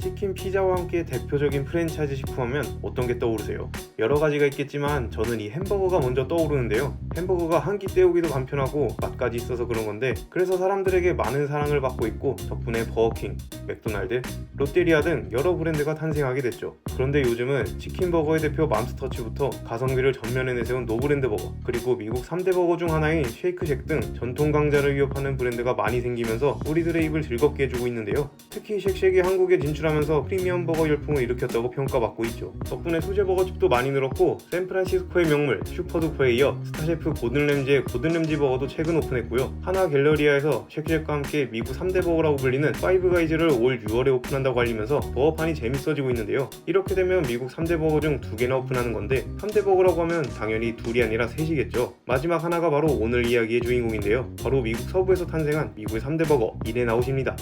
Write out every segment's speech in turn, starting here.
치킨 피자와 함께 대표적인 프랜차이즈 식품하면 어떤 게 떠오르세요? 여러 가지가 있겠지만 저는 이 햄버거가 먼저 떠오르는데요. 햄버거가 한 끼 때우기도 간편하고 맛까지 있어서 그런 건데, 그래서 사람들에게 많은 사랑을 받고 있고 덕분에 버거킹, 맥도날드, 롯데리아 등 여러 브랜드가 탄생하게 됐죠. 그런데 요즘은 치킨버거의 대표 맘스터치부터 가성비를 전면에 내세운 노브랜드 버거, 그리고 미국 3대 버거 중 하나인 쉐이크쉑 등 전통 강자를 위협하는 브랜드가 많이 생기면서 우리들의 입을 즐겁게 해주고 있는데요. 특히 쉑쉑이 한국에 진출하면서 프리미엄 버거 열풍을 일으켰다고 평가받고 있죠. 덕분에 수제 버거집도 많이 늘었고, 샌프란시스코의 명물 슈퍼두퍼에 이어 스타셰프 고든 램지의 고든 램지 버거도 최근 오픈했고요. 하나 갤러리아에서 쉑쉑과 함께 미국 3대 버거라고 불리는 파이브가이즈를 올 6월에 오픈한다고 알리면서 버거판이 재밌어지고 있는데요. 이렇게 되면 미국 3대 버거 중 2개나 오픈하는 건데, 3대 버거라고 하면 당연히 둘이 아니라 셋이겠죠. 마지막 하나가 바로 오늘 이야기의 주인공인데요. 바로 미국 서부에서 탄생한 미국의 3대 버거 인앤아웃입니다.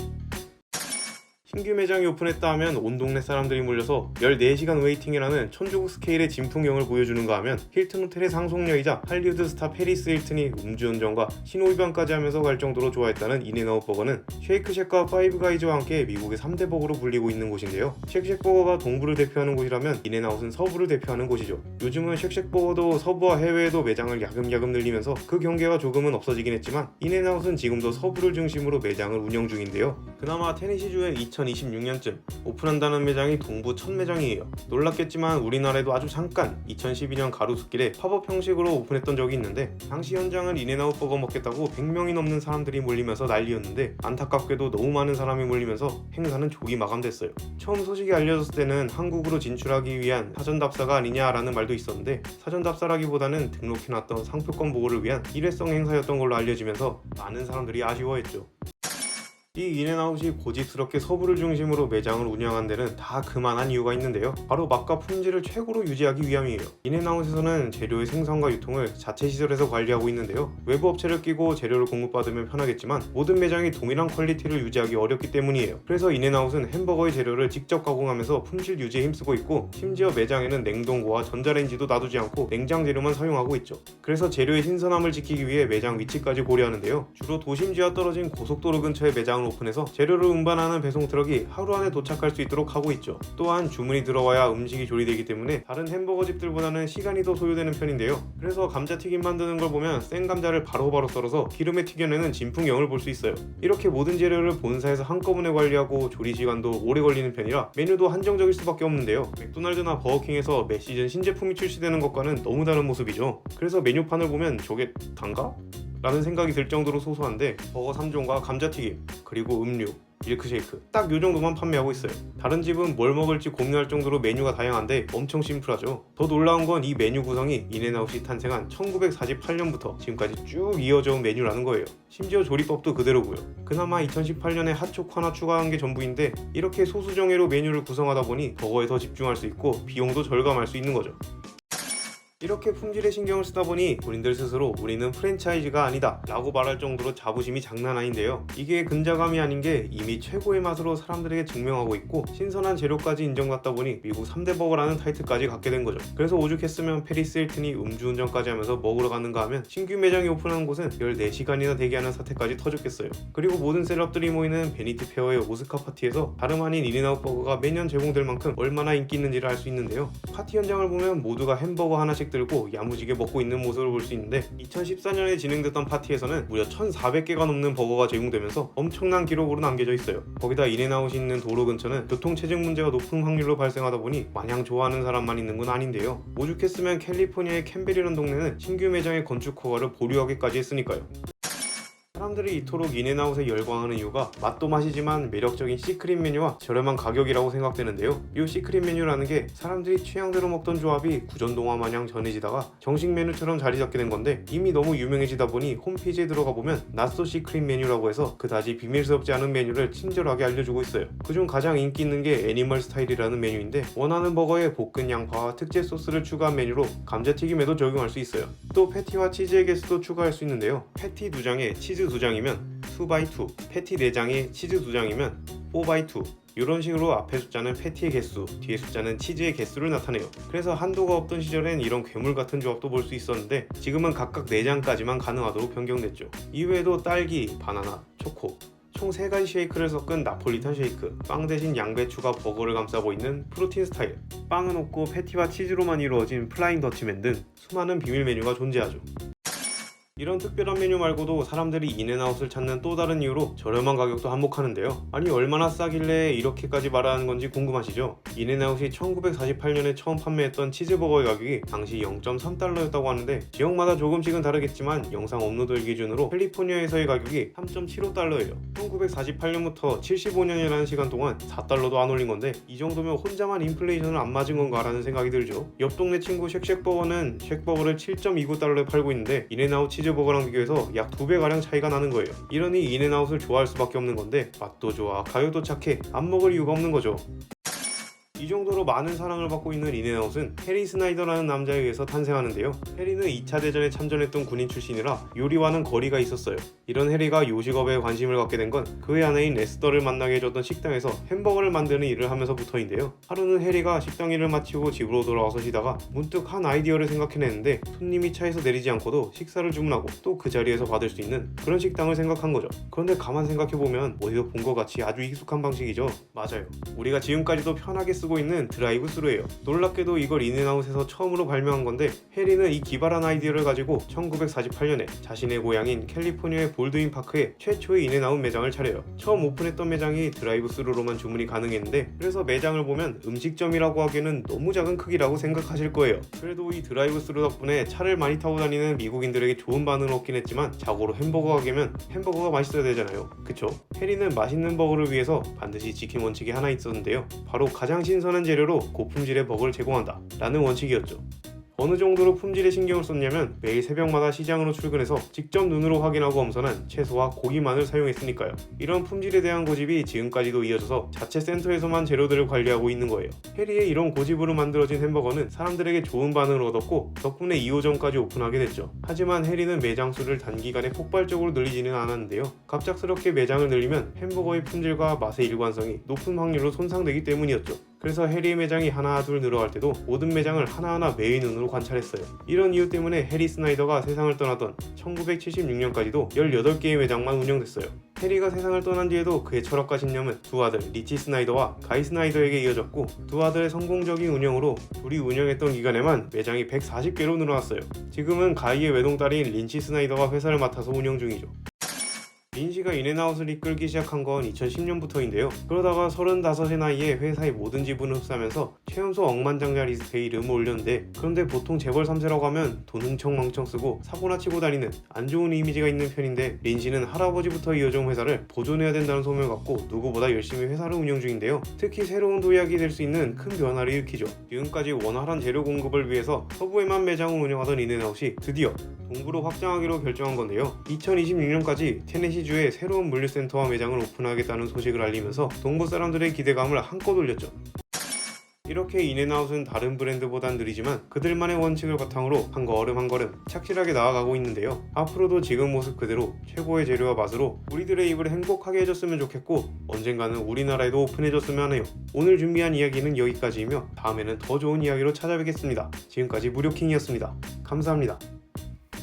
신규 매장이 오픈했다 하면 온 동네 사람들이 몰려서 14시간 웨이팅이라는 천주국 스케일의 진풍경을 보여주는가 하면 힐튼 호텔의 상속녀이자 할리우드 스타 페리스 힐튼이 음주운전과 신호위반까지 하면서 갈 정도로 좋아했다는 인앤아웃 버거는 쉐이크쉑과 파이브가이즈와 함께 미국의 3대 버거로 불리고 있는 곳인데요. 쉑쉑 버거가 동부를 대표하는 곳이라면 인앤아웃은 서부를 대표하는 곳이죠. 요즘은 쉑쉑 버거도 서부와 해외에도 매장을 야금야금 늘리면서 그 경계가 조금은 없어지긴 했지만, 인앤아웃은 지금도 서부를 중심으로 매장을 운영 중인데요. 그나마 테네시주에 2026년쯤 오픈한다는 매장이 동부 첫 매장이에요. 놀랍겠지만 우리나라에도 아주 잠깐 2012년 가로수길에 팝업 형식으로 오픈했던 적이 있는데, 당시 현장은 인앤아웃 버거 먹겠다고 100명이 넘는 사람들이 몰리면서 난리였는데, 안타깝게도 너무 많은 사람이 몰리면서 행사는 조기 마감됐어요. 처음 소식이 알려졌을 때는 한국으로 진출하기 위한 사전답사가 아니냐라는 말도 있었는데, 사전답사라기보다는 등록해놨던 상표권 보호를 위한 일회성 행사였던 걸로 알려지면서 많은 사람들이 아쉬워했죠. 이 인앤아웃이 고집스럽게 서부를 중심으로 매장을 운영한 데는 다 그만한 이유가 있는데요. 바로 맛과 품질을 최고로 유지하기 위함이에요. 인앤아웃에서는 재료의 생산과 유통을 자체 시설에서 관리하고 있는데요. 외부 업체를 끼고 재료를 공급받으면 편하겠지만 모든 매장이 동일한 퀄리티를 유지하기 어렵기 때문이에요. 그래서 인앤아웃은 햄버거의 재료를 직접 가공하면서 품질 유지에 힘쓰고 있고, 심지어 매장에는 냉동고와 전자레인지도 놔두지 않고 냉장 재료만 사용하고 있죠. 그래서 재료의 신선함을 지키기 위해 매장 위치까지 고려하는데요. 주로 도심지와 떨어진 고속도로 근처에 매장을 오픈해서 재료를 운반하는 배송 트럭이 하루 안에 도착할 수 있도록 하고 있죠. 또한 주문이 들어와야 음식이 조리되기 때문에 다른 햄버거 집들보다는 시간이 더 소요되는 편인데요. 그래서 감자튀김 만드는 걸 보면 생 감자를 바로바로 썰어서 기름에 튀겨내는 진풍경을 볼 수 있어요. 이렇게 모든 재료를 본사에서 한꺼번에 관리하고 조리 시간도 오래 걸리는 편이라 메뉴도 한정적일 수밖에 없는데요. 맥도날드나 버거킹에서 매 시즌 신제품이 출시되는 것과는 너무 다른 모습이죠. 그래서 메뉴판을 보면 저게 단가? 라는 생각이 들 정도로 소소한데, 버거 3종과 감자튀김, 그리고 음료, 밀크쉐이크 딱 요 정도만 판매하고 있어요. 다른 집은 뭘 먹을지 고민할 정도로 메뉴가 다양한데 엄청 심플하죠. 더 놀라운 건 이 메뉴 구성이 인앤아웃이 탄생한 1948년부터 지금까지 쭉 이어져 온 메뉴라는 거예요. 심지어 조리법도 그대로고요. 그나마 2018년에 핫초코 하나 추가한 게 전부인데, 이렇게 소수정예로 메뉴를 구성하다 보니 버거에 더 집중할 수 있고 비용도 절감할 수 있는 거죠. 이렇게 품질에 신경을 쓰다 보니 본인들 스스로 우리는 프랜차이즈가 아니다 라고 말할 정도로 자부심이 장난 아닌데요. 이게 근자감이 아닌 게 이미 최고의 맛으로 사람들에게 증명하고 있고, 신선한 재료까지 인정받다 보니 미국 3대 버거라는 타이틀까지 갖게 된 거죠. 그래서 오죽했으면 페리스 힐튼이 음주운전까지 하면서 먹으러 가는가 하면 신규 매장이 오픈한 곳은 14시간이나 대기하는 사태까지 터졌겠어요. 그리고 모든 셀럽들이 모이는 베니티 페어의 오스카 파티에서 다름 아닌 인앤아웃 버거가 매년 제공될 만큼 얼마나 인기 있는지를 알 수 있는데요. 파티 현장을 보면 모두가 햄버거 하나씩 들고 야무지게 먹고 있는 모습을 볼 수 있는데, 2014년에 진행됐던 파티에서는 무려 1,400개가 넘는 버거가 제공되면서 엄청난 기록으로 남겨져 있어요. 거기다 인앤아웃이 있는 도로 근처는 교통체증 문제가 높은 확률로 발생하다 보니 마냥 좋아하는 사람만 있는 건 아닌데요. 오죽했으면 캘리포니아의 캔벨이라는 동네는 신규 매장의 건축 허가를 보류하기까지 했으니까요. 사람들이 이토록 인앤아웃에 열광하는 이유가 맛도 맛이지만 매력적인 시크릿 메뉴와 저렴한 가격이라고 생각되는데요. 이 시크릿 메뉴라는 게 사람들이 취향대로 먹던 조합이 구전동화 마냥 전해지다가 정식 메뉴처럼 자리 잡게 된 건데, 이미 너무 유명해지다 보니 홈페이지에 들어가 보면 낫소 시크릿 메뉴라고 해서 그다지 비밀스럽지 않은 메뉴를 친절하게 알려주고 있어요. 그중 가장 인기 있는 게 애니멀 스타일이라는 메뉴인데, 원하는 버거에 볶은 양파와 특제 소스를 추가한 메뉴로 감자튀김에도 적용할 수 있어요. 또 패티와 치즈의 개수도 추가할 수 있는데요. 패티 2장에 치즈 2장이면 2x2, 패티 4장에 치즈 2장이면 4x2, 이런 식으로 앞에 숫자는 패티의 개수, 뒤에 숫자는 치즈의 개수를 나타내요. 그래서 한도가 없던 시절엔 이런 괴물 같은 조합도 볼 수 있었는데, 지금은 각각 4장까지만 가능하도록 변경됐죠. 이외에도 딸기, 바나나, 초코, 총 3가지 쉐이크를 섞은 나폴리탄 쉐이크, 빵 대신 양배추가 버거를 감싸고 있는 프로틴 스타일, 빵은 없고 패티와 치즈로만 이루어진 플라잉 더치맨 등 수많은 비밀 메뉴가 존재하죠. 이런 특별한 메뉴 말고도 사람들이 인앤아웃을 찾는 또 다른 이유로 저렴한 가격도 한몫하는데요. 아니 얼마나 싸길래 이렇게까지 말하는 건지 궁금하시죠? 인앤아웃이 1948년에 처음 판매했던 치즈버거의 가격이 당시 0.3달러였다고 하는데 지역마다 조금씩은 다르겠지만 영상 업로드일 기준으로 캘리포니아에서의 가격이 3.75달러예요. 1948년부터 75년이라는 시간 동안 4달러도 안 올린 건데 이 정도면 혼자만 인플레이션을 안 맞은 건가 라는 생각이 들죠. 옆 동네 친구 쉑쉑버거는 쉑버거를 7.29달러에 팔고 있는데 인앤아웃 치즈버거랑 비교해서 약 2배가량 차이가 나는 거예요. 이러니 인앤아웃을 좋아할 수밖에 없는 건데 맛도 좋아, 가격도 착해, 안 먹을 이유가 없는 거죠. 이 정도로 많은 사랑을 받고 있는 인앤아웃은 해리 스나이더라는 남자에 의해서 탄생하는데요. 해리는 2차 대전에 참전했던 군인 출신이라 요리와는 거리가 있었어요. 이런 해리가 요식업에 관심을 갖게 된 건 그의 아내인 레스더를 만나게 해줬던 식당에서 햄버거를 만드는 일을 하면서부터인데요. 하루는 해리가 식당 일을 마치고 집으로 돌아와서 쉬다가 문득 한 아이디어를 생각해냈는데 손님이 차에서 내리지 않고도 식사를 주문하고 또 그 자리에서 받을 수 있는 그런 식당을 생각한 거죠. 그런데 가만 생각해보면 어디서 본 것 같이 아주 익숙한 방식이죠. 맞아요. 우리가 지금까지도 편하게 쓰고 있는 드라이브 스루예요. 놀랍게도 이걸 인앤아웃에서 처음으로 발명한 건데 해리는 이 기발한 아이디어를 가지고 1948년에 자신의 고향인 캘리포니아의 볼드윈 파크에 최초의 인앤아웃 매장을 차려요. 처음 오픈했던 매장이 드라이브 스루로만 주문이 가능했는데 그래서 매장을 보면 음식점이라고 하기에는 너무 작은 크기라고 생각하실 거예요. 그래도 이 드라이브 스루 덕분에 차를 많이 타고 다니는 미국인들에게 좋은 반응을 얻긴 했지만 자고로 햄버거 가게면 햄버거가 맛있어야 되잖아요. 그쵸? 해리는 맛있는 버거를 위해서 반드시 지킨 원칙이 하나 있었는데요. 바로 가장 신선한 재료로 고품질의 버거를 제공한다 라는 원칙이었죠. 어느 정도로 품질에 신경을 썼냐면 매일 새벽마다 시장으로 출근해서 직접 눈으로 확인하고 엄선한 채소와 고기만을 사용했으니까요. 이런 품질에 대한 고집이 지금까지도 이어져서 자체 센터에서만 재료들을 관리하고 있는 거예요. 해리의 이런 고집으로 만들어진 햄버거는 사람들에게 좋은 반응을 얻었고 덕분에 2호점까지 오픈하게 됐죠. 하지만 해리는 매장 수를 단기간에 폭발적으로 늘리지는 않았는데요. 갑작스럽게 매장을 늘리면 햄버거의 품질과 맛의 일관성이 높은 확률로 손상되기 때문이었죠. 그래서 해리의 매장이 하나 둘 늘어갈 때도 모든 매장을 하나하나 매의 눈으로 관찰했어요. 이런 이유 때문에 해리 스나이더가 세상을 떠나던 1976년까지도 18개의 매장만 운영됐어요. 해리가 세상을 떠난 뒤에도 그의 철학과 신념은 두 아들 리치 스나이더와 가이 스나이더에게 이어졌고 두 아들의 성공적인 운영으로 둘이 운영했던 기간에만 매장이 140개로 늘어났어요. 지금은 가이의 외동딸인 린치 스나이더가 회사를 맡아서 운영 중이죠. 린시가 인앤아웃을 이끌기 시작한 건 2010년부터인데요. 그러다가 35의 나이에 회사의 모든 지분을 흡수하면서 최연소 억만장자 리스트에 이름을 올렸는데 그런데 보통 재벌 3세라고 하면 돈 흥청망청 쓰고 사고나 치고 다니는 안 좋은 이미지가 있는 편인데 린시는 할아버지부터 이어져온 회사를 보존해야 된다는 소명을 갖고 누구보다 열심히 회사를 운영 중인데요. 특히 새로운 도약이 될 수 있는 큰 변화를 일으키죠. 지금까지 원활한 재료 공급을 위해서 서부에만 매장을 운영하던 인앤아웃이 드디어 동부로 확장하기로 결정한 건데요. 2026년까지 테네시주에 새로운 물류센터와 매장을 오픈하겠다는 소식을 알리면서 동부 사람들의 기대감을 한껏 올렸죠. 이렇게 인앤아웃은 다른 브랜드보단 느리지만 그들만의 원칙을 바탕으로 한 걸음 한 걸음 착실하게 나아가고 있는데요. 앞으로도 지금 모습 그대로 최고의 재료와 맛으로 우리들의 입을 행복하게 해줬으면 좋겠고 언젠가는 우리나라에도 오픈해줬으면 하네요. 오늘 준비한 이야기는 여기까지이며 다음에는 더 좋은 이야기로 찾아뵙겠습니다. 지금까지 무료킹이었습니다. 감사합니다.